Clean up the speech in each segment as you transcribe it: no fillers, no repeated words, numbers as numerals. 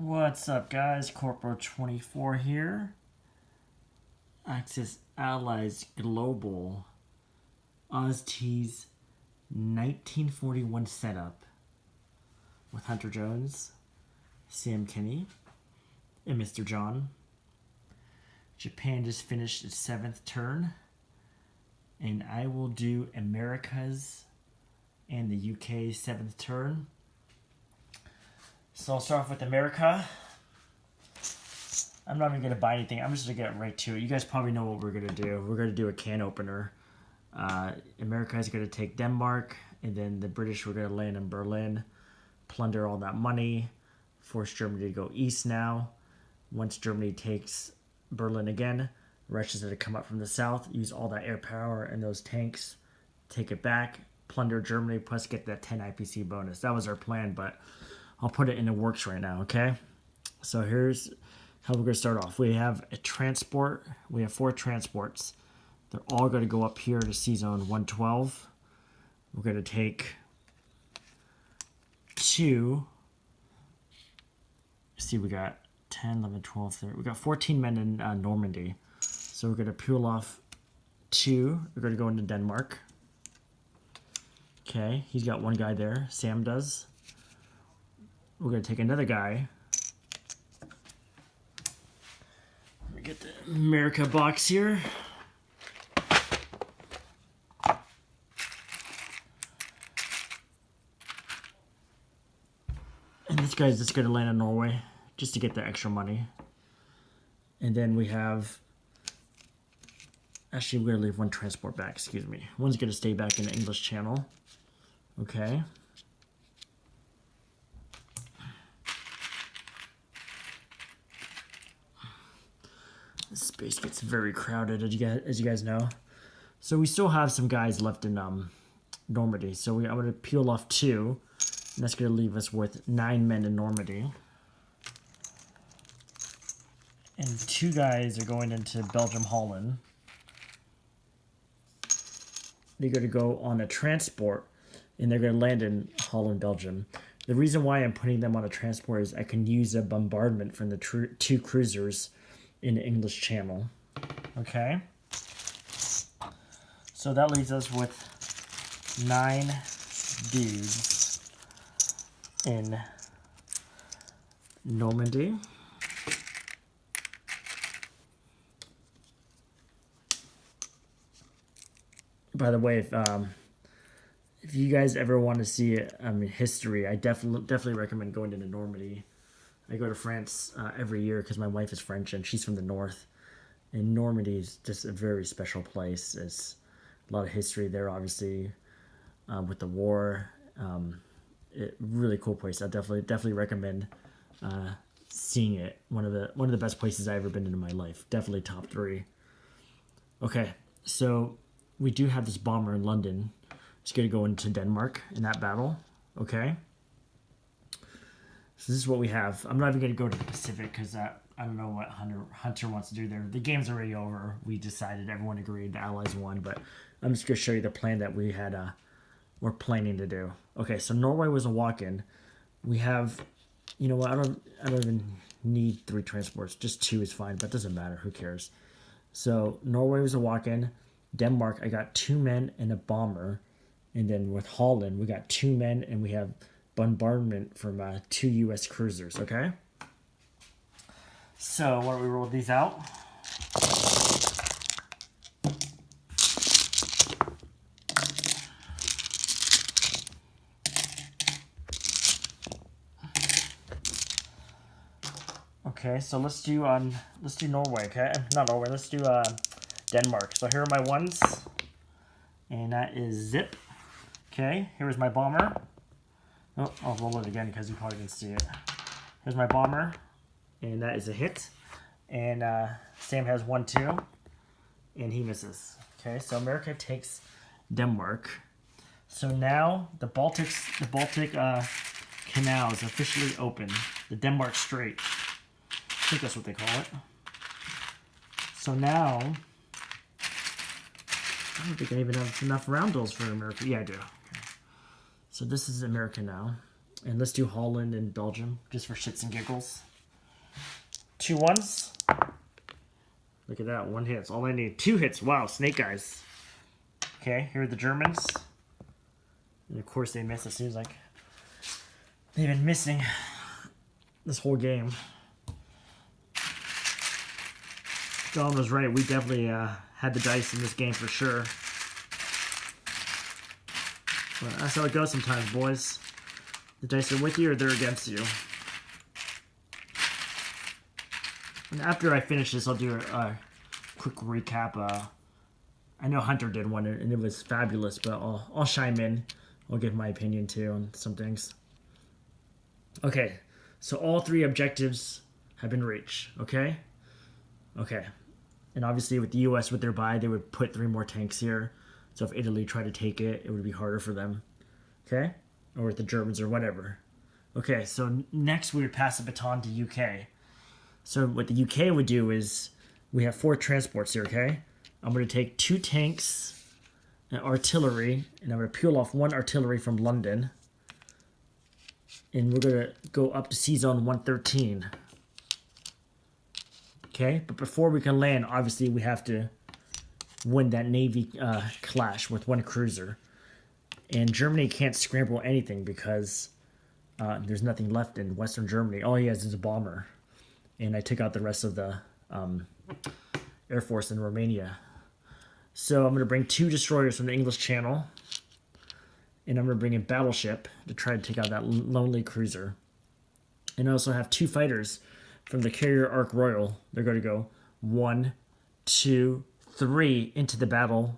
What's up, guys? Corporal24 here. Axis&Allies Global Ozteas 1941 setup with Hunter Jones, Sam Kinney, and Mr. John. Japan just finished its 7th turn, and I will do America's and the UK's 7th turn. So I'll start off with America. I'm not even going to buy anything. I'm just going to get right to it. You guys probably know what we're going to do. We're going to do a can opener. America is going to take Denmark, and then the British were going to land in Berlin, plunder all that money, force Germany to go east now. Once Germany takes Berlin again, the Russians are going to come up from the south, use all that air power and those tanks, take it back, plunder Germany, plus get that 10 IPC bonus. That was our plan, but I'll put it in the works right now, okay? So here's how we're going to start off. We have a transport. We have 4 transports. They're all going to go up here to Sea Zone 112. We're going to take 2. See, we got 10, 11, 12, 13. We got 14 men in Normandy. So we're going to peel off 2. We're going to go into Denmark. Okay, he's got 1 guy there. Sam does. We're going to take another guy. Let me get the America box here. And this guy's just going to land in Norway just to get the extra money. And then we have... Actually, we're going to leave 1 transport back, excuse me. 1's going to stay back in the English Channel. Okay. This space gets very crowded, as you guys know. So we still have some guys left in Normandy. So I'm going to peel off 2. And that's going to leave us with 9 men in Normandy. And 2 guys are going into Belgium, Holland. They're going to go on a transport, and they're going to land in Holland, Belgium. The reason why I'm putting them on a transport is I can use a bombardment from the 2 cruisers in the English Channel. Okay? So that leaves us with 9 dudes in Normandy. By the way, if you guys ever want to see history, I definitely recommend going into Normandy. I go to France every year because my wife is French and she's from the north. And Normandy is just a very special place. It's a lot of history there, obviously, with the war. Really cool place. I definitely recommend seeing it. One of the best places I've ever been in my life. Definitely top 3. Okay, so we do have this bomber in London. It's going to go into Denmark in that battle. Okay. So this is what we have. I'm not even going to go to the Pacific because I don't know what Hunter wants to do there. The game's already over. We decided, everyone agreed, the Allies won. But I'm just going to show you the plan that we had. We're planning to do. Okay, so Norway was a walk-in. We have, you know what? I don't even need 3 transports. Just 2 is fine, but it doesn't matter. Who cares? So Norway was a walk-in. Denmark, I got 2 men and a bomber. And then with Holland, we got 2 men and we have bombardment from 2 U.S. cruisers, okay? So, why don't we roll these out? Okay, so let's do Norway, okay? Not Norway, let's do Denmark. So here are my 1s. And that is Zip. Okay, here's my bomber. Oh, I'll roll it again because you probably didn't see it. Here's my bomber, and that is a hit. And Sam has 1, 2, and he misses. Okay, so America takes Denmark. So now the Baltic Canal is officially open. The Denmark Strait. I think that's what they call it. So now, I don't think I even have enough roundels for America. Yeah, I do. Okay. So this is America now. And let's do Holland and Belgium, just for shits and giggles. 2 ones. Look at that, 1 hit. That's all I need. 2 hits. Wow, snake eyes. Okay, here are the Germans. And of course they miss. It seems like they've been missing this whole game. Don was right. We definitely had the dice in this game for sure. But that's how it goes sometimes, boys. The dice are with you or they're against you. And after I finish this, I'll do a quick recap. I know Hunter did one, and it was fabulous, but I'll chime in. I'll give my opinion, too, on some things. Okay, so all 3 objectives have been reached, okay? Okay, and obviously with the U.S., with their buy, they would put 3 more tanks here. So if Italy tried to take it, it would be harder for them, okay? Or with the Germans or whatever. Okay, so next we would pass the baton to UK. So what the UK would do is, we have 4 transports here, okay? I'm going to take 2 tanks and artillery, and I'm going to peel off 1 artillery from London. And we're going to go up to Sea Zone 113. Okay, but before we can land, obviously we have to win that Navy clash with 1 cruiser. And Germany can't scramble anything because there's nothing left in Western Germany. All he has is a bomber. And I took out the rest of the Air Force in Romania. So I'm going to bring 2 destroyers from the English Channel. And I'm going to bring a battleship to try to take out that lonely cruiser. And I also have 2 fighters from the carrier Ark Royal. They're going to go 1, 2, 3 into the battle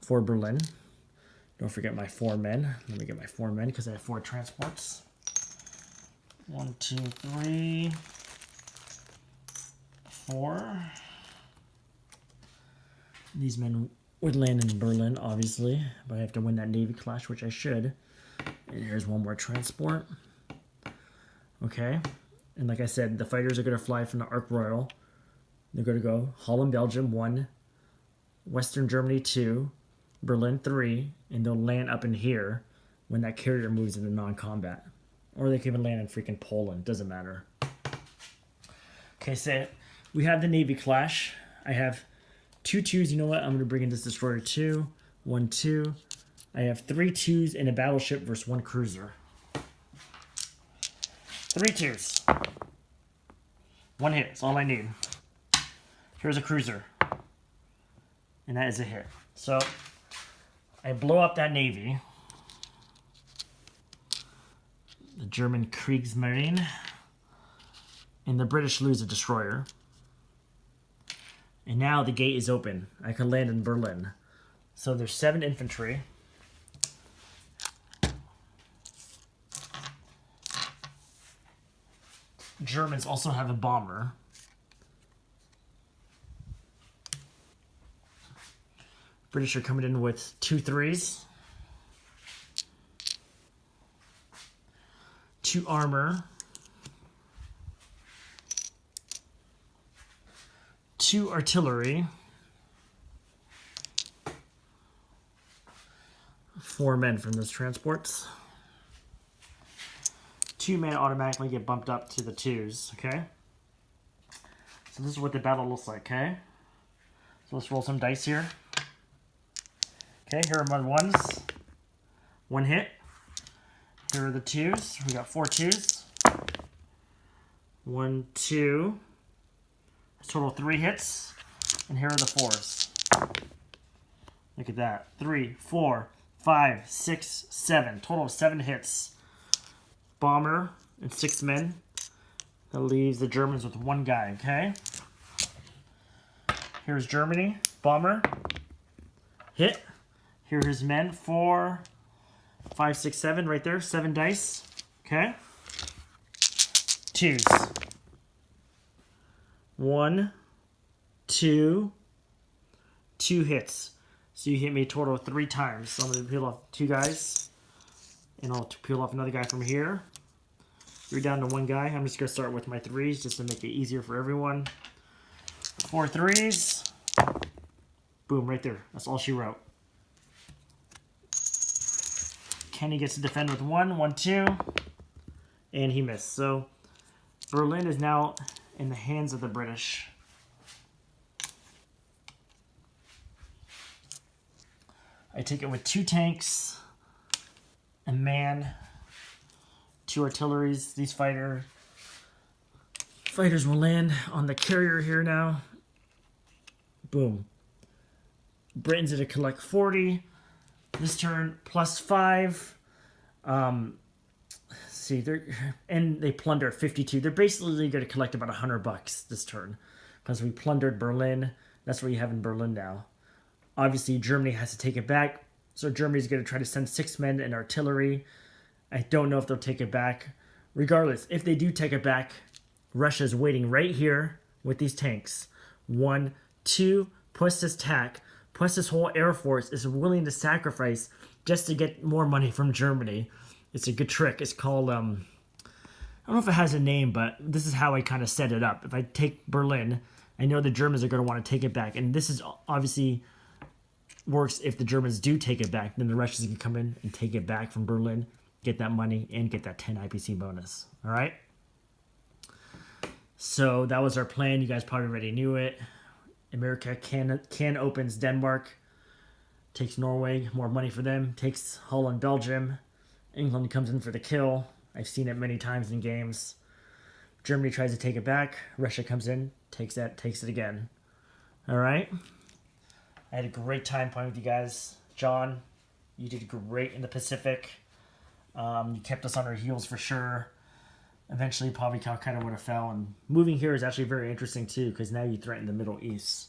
for Berlin. Don't forget my 4 men. Let me get my 4 men because I have 4 transports. 1, 2, 3, 4. These men would land in Berlin, obviously, but I have to win that Navy clash, which I should. And here's 1 more transport. Okay. And like I said, the fighters are going to fly from the Ark Royal. They're going to go Holland, Belgium, 1, Western Germany, 2, Berlin, 3, and they'll land up in here when that carrier moves into non-combat. Or they can even land in freaking Poland. Doesn't matter. Okay, so we have the Navy clash. I have 2 2s. You know what? I'm going to bring in this destroyer 2. 1, 2. I have 3 2s in a battleship versus 1 cruiser. 3 2s. 1 hit. That's all I need. Here's a cruiser. And that is a hit. So I blow up that Navy. The German Kriegsmarine. And the British lose a destroyer. And now the gate is open. I can land in Berlin. So there's 7 infantry. Germans also have a bomber. British are coming in with 2 3s. 2 armor. 2 artillery. 4 men from those transports. 2 men automatically get bumped up to the 2s, okay? So this is what the battle looks like, okay? So let's roll some dice here. Okay, here are my 1s. 1 hit. Here are the 2s. We got 4 2s. 1, 2. Total 3 hits. And here are the 4s. Look at that. 3, 4, 5, 6, 7. Total of 7 hits. Bomber and 6 men. That leaves the Germans with 1 guy, okay? Here's Germany. Bomber. Hit. Here are his men. 4, 5, 6, 7. Right there. 7 dice. Okay? 2s. 1, 2, 2 hits. So you hit me a total of 3 times. So I'm going to peel off 2 guys. And I'll peel off another guy from here. You're down to 1 guy. I'm just going to start with my 3s just to make it easier for everyone. 4 3s. Boom, right there. That's all she wrote. Kenny gets to defend with 1, 1, 2. And he missed. So Berlin is now in the hands of the British. I take it with 2 tanks, a man, 2 artilleries. These fighters will land on the carrier here now. Boom. Britain's going to collect 40. This turn, +5. See, and they plunder 52. They're basically going to collect about $100 this turn because we plundered Berlin. That's what you have in Berlin now. Obviously, Germany has to take it back, so Germany's going to try to send 6 men and artillery. I don't know if they'll take it back. Regardless, if they do take it back, Russia's waiting right here with these tanks. 1, 2, plus this TAC, plus this whole Air Force is willing to sacrifice just to get more money from Germany. It's a good trick. It's called, I don't know if it has a name, but this is how I kind of set it up. If I take Berlin, I know the Germans are going to want to take it back. And this is obviously works if the Germans do take it back. Then the Russians can come in and take it back from Berlin, get that money, and get that 10 IPC bonus. All right? So that was our plan. You guys probably already knew it. America can opens Denmark, takes Norway, more money for them, takes Holland, Belgium. England comes in for the kill. I've seen it many times in games. Germany tries to take it back. Russia comes in, takes it again. All right? I had a great time playing with you guys. John, you did great in the Pacific. You kept us on our heels for sure. Eventually, Pavikal kind of would have fell. And moving here is actually very interesting too, because now you threaten the Middle East.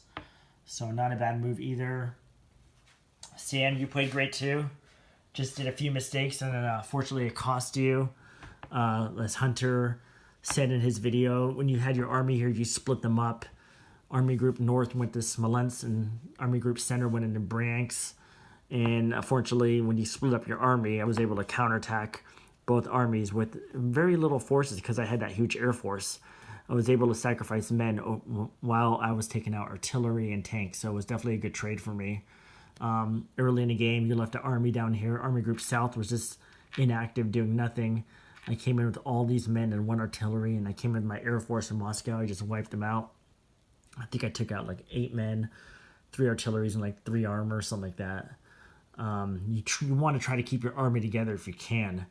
So not a bad move either. Sam, you played great too. Just did a few mistakes, and then fortunately it cost you. As Hunter said in his video, when you had your army here, you split them up. Army Group North went to Smolensk, and Army Group Center went into Bryansk. And unfortunately, when you split up your army, I was able to counterattack both armies with very little forces because I had that huge air force. I was able to sacrifice men while I was taking out artillery and tanks, so it was definitely a good trade for me. Early in the game, you left the army down here. Army Group South was just inactive, doing nothing. I came in with all these men and 1 artillery, and I came in with my air force in Moscow. I just wiped them out. I think I took out like 8 men, 3 artilleries, and like 3 armor, something like that. You want to try to keep your army together if you can.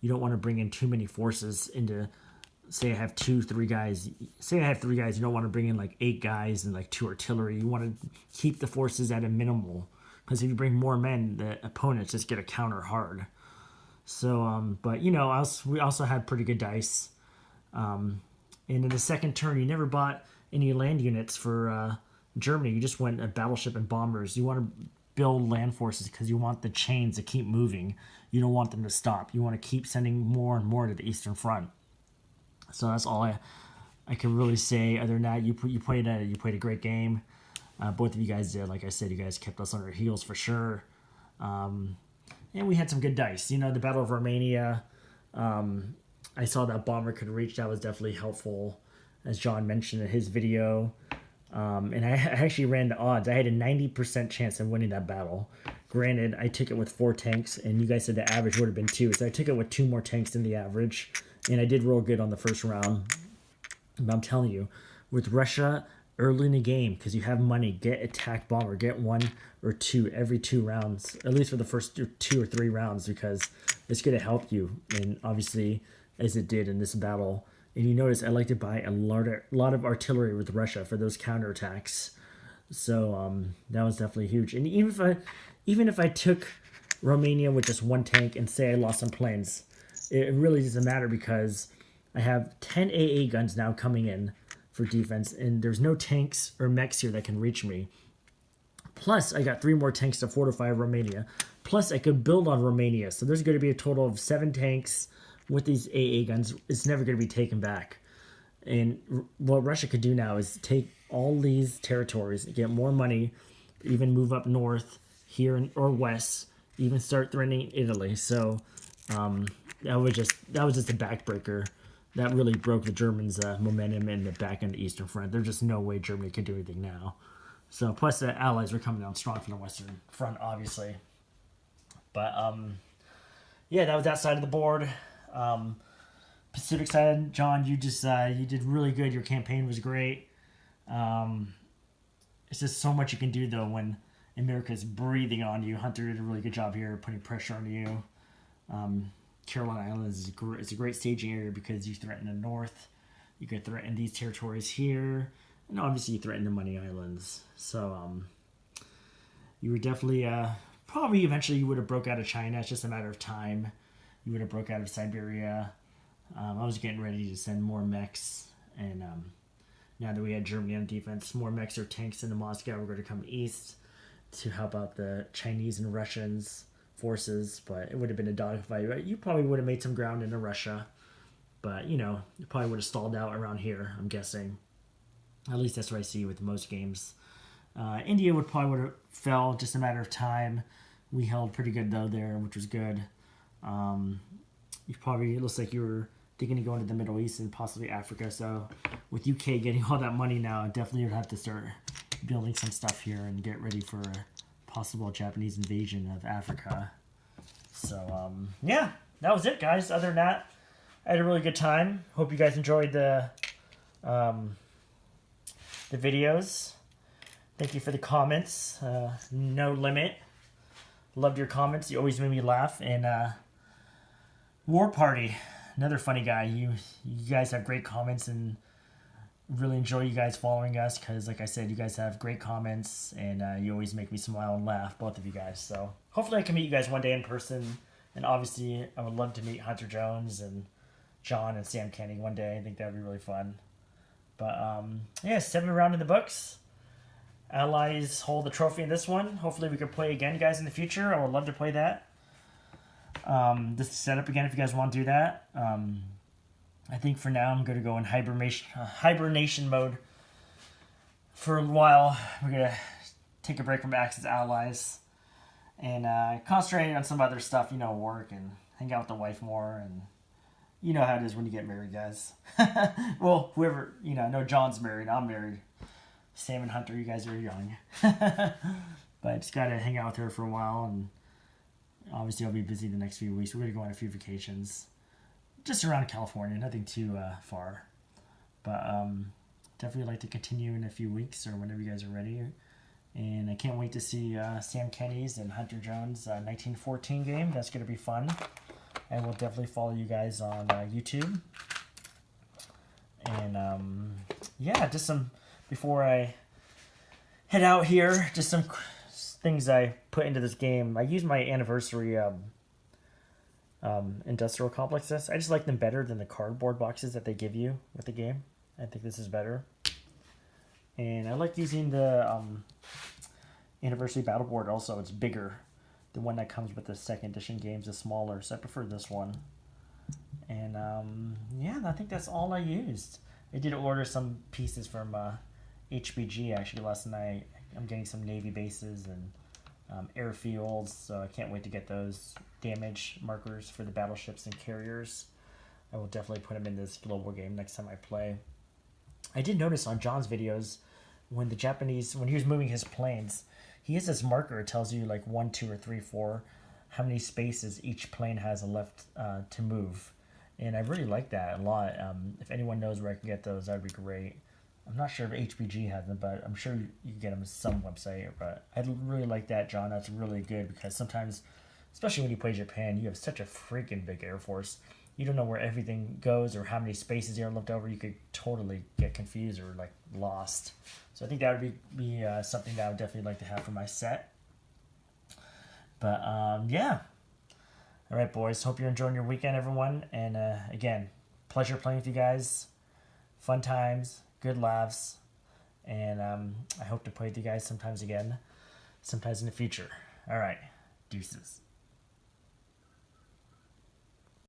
You don't want to bring in too many forces into, say I have 3 guys. Say I have 3 guys, you don't want to bring in like 8 guys and like 2 artillery. You want to keep the forces at a minimal. Because if you bring more men, the opponents just get a counter hard. So, but you know, we also had pretty good dice. And in the second turn, you never bought any land units for Germany. You just went a battleship and bombers. You want to build land forces because you want the chains to keep moving. You don't want them to stop. You want to keep sending more and more to the Eastern Front. So that's all I can really say. Other than that, you played a great game. Both of you guys did. Like I said, you guys kept us on our heels for sure. And we had some good dice. You know, the Battle of Romania, I saw that bomber could reach. That was definitely helpful, as John mentioned in his video. And I actually ran the odds. I had a 90% chance of winning that battle. Granted, I took it with 4 tanks, and you guys said the average would have been 2. So I took it with 2 more tanks than the average. And I did roll good on the first round. But I'm telling you, with Russia early in the game, because you have money, get attack bomber, get 1 or 2 every 2 rounds, at least for the first 2 or 3 rounds, because it's going to help you. And obviously, as it did in this battle. And you notice I like to buy a lot of artillery with Russia for those counterattacks. So that was definitely huge. And even if I took Romania with just 1 tank and say I lost some planes, it really doesn't matter because I have 10 AA guns now coming in for defense, and there's no tanks or mechs here that can reach me. Plus, I got 3 more tanks to fortify Romania. Plus, I could build on Romania. So there's going to be a total of 7 tanks with these AA guns. It's never going to be taken back. And what Russia could do now is take all these territories, get more money, even move up north here or west, even start threatening Italy. So that was just a backbreaker. That really broke the Germans' momentum in the back end of the Eastern Front. There's just no way Germany could do anything now. So plus the Allies were coming down strong from the Western Front, obviously. But yeah, that was that side of the board. Pacific side, John, you just you did really good. Your campaign was great. It's just so much you can do though when America's breathing on you. Hunter did a really good job here, putting pressure on you. Carolina Islands is a great staging area because you threaten the north. You could threaten these territories here, and obviously you threaten the Money Islands. So you were definitely probably eventually you would have broke out of China. It's just a matter of time. You would have broke out of Siberia. I was getting ready to send more mechs, and now that we had Germany on defense, more mechs or tanks into Moscow. We're going to come east to help out the Chinese and Russians forces, but it would have been a dogfight. Right? You probably would have made some ground into Russia, but you probably would have stalled out around here, I'm guessing. At least that's what I see with most games. India would have fell, just a matter of time. We held pretty good though there, which was good. It looks like you were thinking of going to the Middle East and possibly Africa. So with UK getting all that money now, definitely would have to start building some stuff here and get ready for a possible Japanese invasion of Africa. So yeah, that was it, guys. Other than that, I had a really good time. Hope you guys enjoyed the videos. Thank you for the comments. No limit. Loved your comments. You always made me laugh. And War Party, another funny guy. You guys have great comments, and really enjoy you guys following us because, like I said, you guys have great comments, and you always make me smile and laugh, both of you guys. So hopefully I can meet you guys one day in person. And obviously I would love to meet Hunter Jones and John and Sam Kenny one day. I think that would be really fun. But yeah, 7th round in the books. Allies hold the trophy in this one. Hopefully we can play again, guys, in the future. I would love to play that. This setup again if you guys want to do that. I think for now I'm going to go in hibernation mode for a while. We're going to take a break from Axis&Allies and concentrate on some other stuff, work and hang out with the wife more. And you know how it is when you get married, guys. Well, whoever, I know John's married. I'm married. Sam and Hunter, you guys are young. But I just got to hang out with her for a while, and obviously I'll be busy the next few weeks. We're going to go on a few vacations just around California, nothing too far. But definitely like to continue in a few weeks or whenever you guys are ready. And I can't wait to see Sam Kenny's and Hunter Jones' 1914 game. That's going to be fun. And we'll definitely follow you guys on YouTube. And yeah, just some, before I head out here, just some things I put into this game. I use my anniversary industrial complexes. I just like them better than the cardboard boxes that they give you with the game. I think this is better. And I like using the anniversary battle board also. It's bigger. The one that comes with the second edition games is smaller, so I prefer this one. And yeah, I think that's all I used. I did order some pieces from HBG actually last night. I'm getting some Navy bases and airfields, so I can't wait to get those damage markers for the battleships and carriers. I will definitely put them in this global game next time I play. I did notice on John's videos when he was moving his planes, he has this marker. It tells you like 1, 2, or 3, 4, how many spaces each plane has left to move. And I really like that a lot. If anyone knows where I can get those, that would be great. I'm not sure if HBG has them, but I'm sure you can get them at some website. But I really like that, John. That's really good because sometimes, especially when you play Japan, you have such a freaking big Air Force. You don't know where everything goes or how many spaces you have left over. You could totally get confused or like lost. So I think that would be something that I would definitely like to have for my set. But yeah. All right, boys. Hope you're enjoying your weekend, everyone. And again, pleasure playing with you guys. Fun times, good laughs. And I hope to play with you guys sometimes in the future. All right. Deuces.